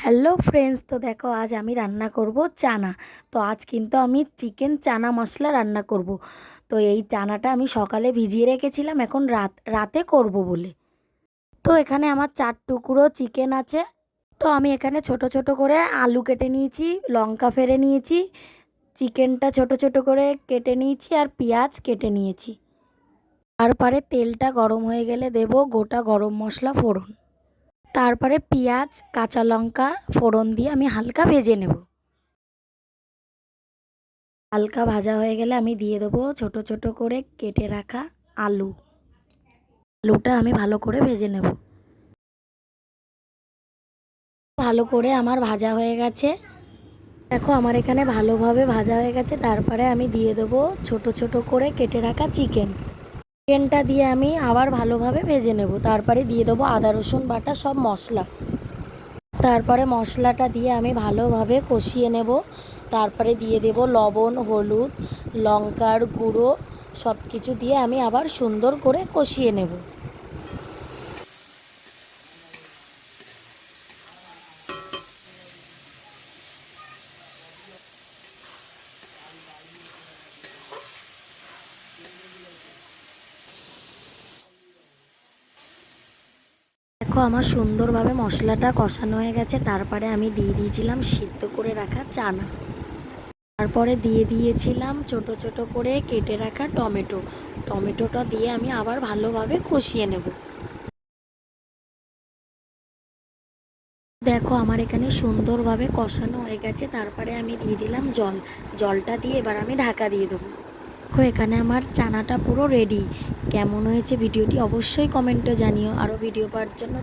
Hello friends, তো দেখো আজ আমি রান্না করব চানা। তো আজ কিন্তু আমি চিকেন চানা মশলা রান্না করব। তো এই চানাটা আমি সকালে ভিজিয়ে রেখেছিলাম, এখন রাতে করব বলে। তো এখানে আমার 4 টুকরো চিকেন আছে। তো আমি এখানে ছোট ছোট করে আলু কেটে নিয়েছি, লঙ্কা ফেলে নিয়েছি, চিকেনটা ছোট ছোট করে কেটে নিয়েছি আর পেঁয়াজ কেটে নিয়েছি। তারপরে তেলটা গরম হয়ে গেলে দেব গোটা গরম মশলা ফোড়ন। তারপরে পেঁয়াজ কাঁচা লঙ্কা ফোড়ন দিয়ে আমি হালকা ভেজে নেব। হালকা ভাজা হয়ে গেলে আমি দিয়ে দেবো ছোট ছোট করে কেটে রাখা আলু। আলুটা আমি ভালো করে ভেজে নেব। ভালো করে আমার ভাজা হয়ে গেছে। দেখো আমার এখানে ভালোভাবে ভাজা হয়ে গেছে। তারপরে আমি দিয়ে দেবো ছোট ছোট করে কেটে রাখা চিকেনটা দিয়ে আমি আবার ভালোভাবে ভেজে নেব। তারপরে দিয়ে দেবো আদা রসুন বাটা সব মশলা। তারপরে মশলাটা দিয়ে আমি ভালোভাবে কষিয়ে নেব। তারপরে দিয়ে দেব লবণ, হলুদ, লঙ্কার গুঁড়ো সব কিছু দিয়ে আমি আবার সুন্দর করে কষিয়ে নেব। দেখো আমার সুন্দরভাবে মশলাটা কষানো হয়ে গেছে। তারপরে আমি দিয়ে দিয়েছিলাম সিদ্ধ করে রাখা চানা। তারপরে দিয়ে দিয়েছিলাম ছোট ছোট করে কেটে রাখা টমেটোটা দিয়ে আমি আবার ভালোভাবে কষিয়ে নেব। দেখো আমার এখানে সুন্দরভাবে কষানো হয়ে গেছে। তারপরে আমি দিয়ে দিলাম জলটা দিয়ে এবার আমি ঢাকা দিয়ে দেবো। দেখো এখানে আমার চানাটা পুরো রেডি। কেমন হয়েছে ভিডিওটি অবশ্যই কমেন্টে জানিও। আরও ভিডিও পাওয়ার জন্য